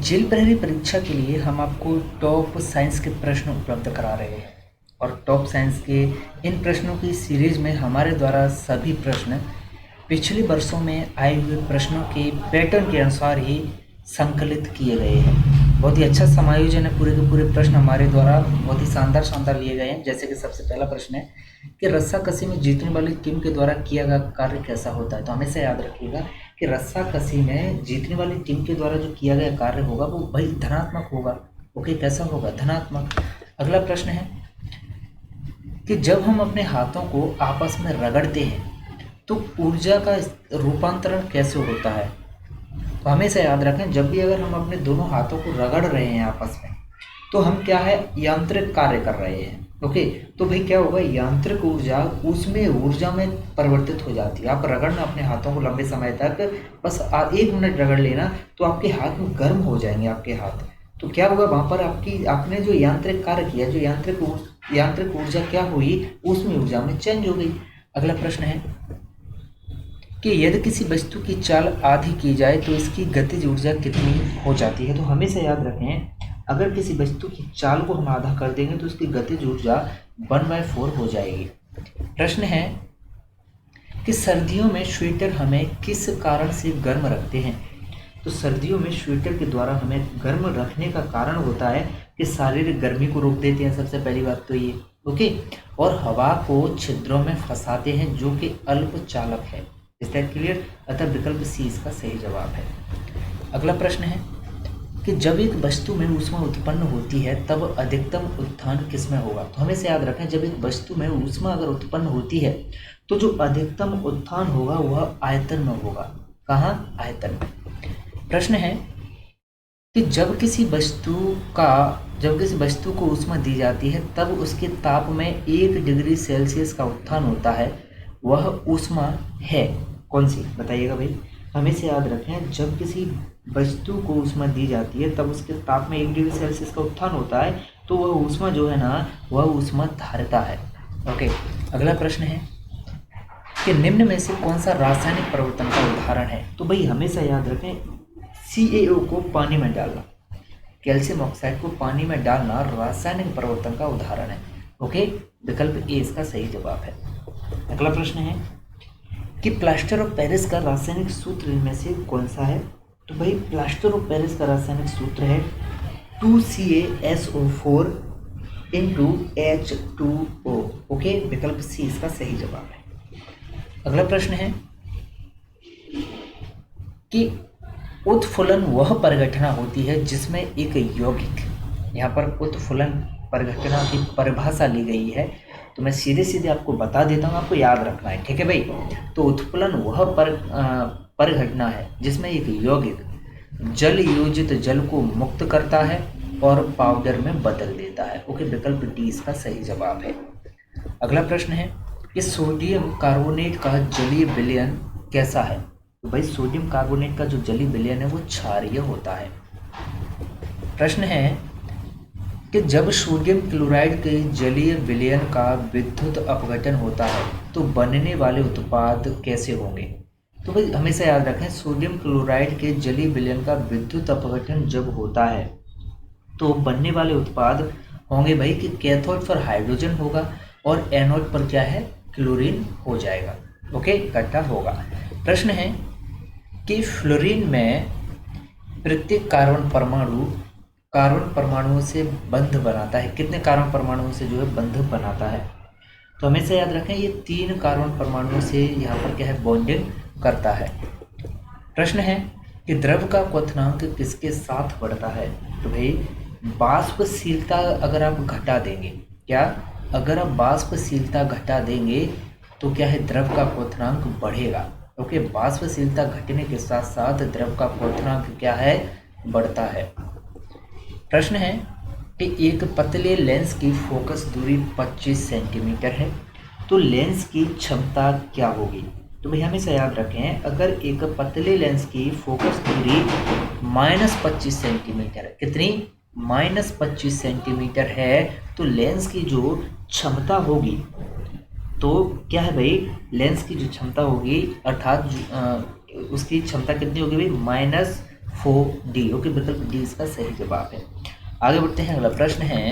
Jail प्रहरी परीक्षा के लिए हम आपको टॉप साइंस के प्रश्न उपलब्ध करा रहे हैं और टॉप साइंस के इन प्रश्नों की सीरीज में हमारे द्वारा सभी प्रश्न पिछले वर्षों में आए हुए प्रश्नों के पैटर्न के अनुसार ही संकलित किए गए हैं। बहुत ही अच्छा समायोजन है, पूरे के पूरे प्रश्न हमारे द्वारा बहुत ही शानदार शानदार लिए गए हैं। जैसे कि सबसे पहला प्रश्न है कि रस्साकसी में जीतने वाली टीम के द्वारा किया गया कार्य कैसा होता है। तो हमेशा याद रखिएगा कि रस्साकसी में जीतने वाली टीम के द्वारा जो किया गया कार्य होगा वो भाई धनात्मक होगा। ओके, कैसा होगा? धनात्मक। अगला प्रश्न है कि जब हम अपने हाथों को आपस में रगड़ते हैं तो ऊर्जा का रूपांतरण कैसे होता है। तो हमेशा याद रखें, जब भी अगर हम अपने दोनों हाथों को रगड़ रहे हैं आपस में तो हम क्या है, यांत्रिक कार्य कर रहे हैं। ओके, तो भाई क्या होगा, यांत्रिक ऊर्जा उसमें ऊर्जा में परिवर्तित हो जाती है। आप रगड़ना अपने हाथों को लंबे समय तक, बस 1 मिनट रगड़ लेना तो आपके हाथ में गर्म हो जाएंगे आपके हाथ। तो क्या होगा, वहाँ पर आपने जो यांत्रिक कार्य किया, जो यांत्रिक ऊर्जा क्या हुई, उसमें ऊर्जा में चेंज हो गई। अगला प्रश्न है कि यदि किसी वस्तु की चाल आधी की जाए तो इसकी गतिज ऊर्जा कितनी हो जाती है। तो हमेशा याद रखें, अगर किसी वस्तु की चाल को हम आधा कर देंगे तो उसकी गतिज ऊर्जा 1/4 हो जाएगी। प्रश्न है कि सर्दियों में स्वेटर हमें किस कारण से गर्म रखते हैं। तो सर्दियों में स्वेटर के द्वारा हमें गर्म रखने का कारण होता है कि शारीरिक गर्मी को रोक देते हैं, सबसे पहली बात तो ये। ओके, और हवा को छिद्रों में फंसाते हैं जो कि अल्प चालक है। Is that clear? अतः विकल्प सी इसका सही जवाब है। अगला प्रश्न है कि जब एक वस्तु में ऊष्मा उत्पन्न होती है तब अधिकतम उत्थान किसमें होगा। तो हमें से याद रखें, जब एक वस्तु में ऊष्मा अगर उत्पन्न होती है तो जो अधिकतम उत्थान होगा वह आयतन में होगा। कहाँ? आयतन में। प्रश्न है कि जब किसी वस्तु को ऊष्मा दी जाती है तब उसके ताप में 1 डिग्री सेल्सियस का उत्थान होता है, वह ऊष्मा है कौन सी? बताइएगा भाई। हमेशा याद रखें, जब किसी वस्तु को ऊष्मा दी जाती है तब उसके ताप में 1 डिग्री सेल्सियस का उत्थान होता है, तो वह ऊष्मा जो है ना, वह ऊष्मा धारिता है। ओके, अगला प्रश्न है कि निम्न में से कौन सा रासायनिक परिवर्तन का उदाहरण है। तो भाई हमेशा याद रखें, CaO को पानी में डालना, कैल्शियम ऑक्साइड को पानी में डालना रासायनिक परिवर्तन का उदाहरण है। ओके, विकल्प ए इसका सही जवाब है। अगला प्रश्न है कि प्लास्टर ऑफ पेरिस का रासायनिक सूत्र इनमें से कौन सा है। तो भाई प्लास्टर ऑफ पेरिस का रासायनिक सूत्र है 2CaSO4 into H2O। ओके, विकल्प सी इसका सही जवाब है। अगला प्रश्न है कि उत्फुलन वह परिघटना होती है जिसमें एक यौगिक, यहाँ पर उत्फुलन परिघटना की परिभाषा ली गई है, तो मैं सीधे सीधे आपको बता देता हूँ, आपको याद रखना है, ठीक है भाई। तो उत्फुलन वह परिघटना है जिसमें एक यौगिक जल योजित जल को मुक्त करता है और पाउडर में बदल देता है। ओके, विकल्प डी इसका सही जवाब है। अगला प्रश्न है कि सोडियम कार्बोनेट का जलीय विलयन कैसा है। तो भाई सोडियम कार्बोनेट का जो जलीय विलयन है वो क्षारीय होता है। प्रश्न है कि जब सोडियम क्लोराइड के जलीय विलयन का विद्युत अपघटन होता है तो बनने वाले उत्पाद कैसे होंगे। तो भाई हमेशा याद रखें, सोडियम क्लोराइड के जलीय विलयन का विद्युत अपघटन जब होता है तो बनने वाले उत्पाद होंगे भाई कि कैथोड पर हाइड्रोजन होगा और एनोड पर क्या है, क्लोरीन हो जाएगा। ओके, इकट्ठा होगा। प्रश्न है कि फ्लोरीन में प्रत्येक कार्बन परमाणुओं से बंध बनाता है। कितने कार्बन परमाणुओं से जो है बंध बनाता है। तो हमेशा याद रखें, ये 3 कार्बन परमाणुओं से यहाँ पर क्या है, बॉन्डिंग करता है। प्रश्न है कि द्रव का क्वथनांक किसके साथ बढ़ता है। तो भाई बाष्पशीलता अगर आप घटा देंगे, क्या, अगर आप बाष्पशीलता घटा देंगे तो क्या है, द्रव का क्वथनांक बढ़ेगा। ओके, बाष्पशीलता घटने के साथ साथ द्रव का क्वथनांक क्या है, बढ़ता है। प्रश्न है कि एक पतले लेंस की फोकस दूरी 25 सेंटीमीटर है, तो लेंस की क्षमता क्या होगी। तो भाई हमेशा याद रखें, अगर एक पतले लेंस की फोकस दूरी -25 सेंटीमीटर है, कितनी, -25 सेंटीमीटर है, तो लेंस की जो क्षमता होगी, तो क्या है भाई, लेंस की जो क्षमता होगी अर्थात उसकी क्षमता कितनी होगी भाई, 4D, ओके, विकल्प डी इसका सही जवाब है। आगे बढ़ते हैं, अगला प्रश्न है,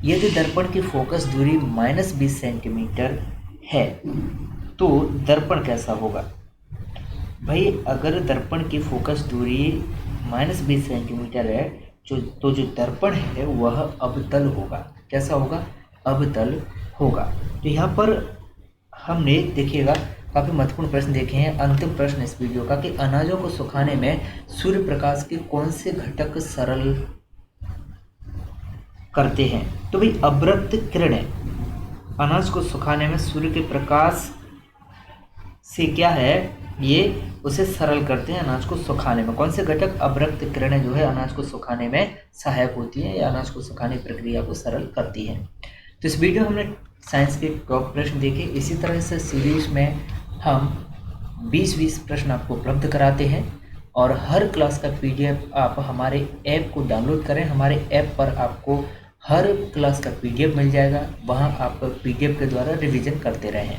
यदि दर्पण की फोकस दूरी -20 सेंटीमीटर है तो दर्पण कैसा होगा? भाई अगर दर्पण की फोकस दूरी -20 सेंटीमीटर है तो जो दर्पण है वह अवतल होगा। कैसा होगा? अवतल होगा। तो यहाँ पर हमने देखिएगा काफ़ी महत्वपूर्ण प्रश्न देखे हैं। अंतिम प्रश्न इस वीडियो का कि अनाजों को सुखाने में सूर्य प्रकाश के कौन से घटक सरल करते हैं? तो भाई अवरक्त किरणें अनाज को सुखाने में सूर्य के प्रकाश से क्या है, ये उसे सरल करते हैं अनाज को सुखाने में। कौन से घटक? अवरक्त किरणें जो है अनाज को सुखाने में सहायक होती है या अनाज को सुखाने की प्रक्रिया को सरल करती है। तो इस वीडियो में हमने साइंस के टॉप प्रश्न देखे। इसी तरह से सीरीज में हम 20-20 प्रश्न आपको उपलब्ध कराते हैं और हर क्लास का PDF आप हमारे ऐप को डाउनलोड करें। हमारे ऐप पर आपको हर क्लास का PDF मिल जाएगा, वहाँ आप PDF के द्वारा रिवीजन करते रहें।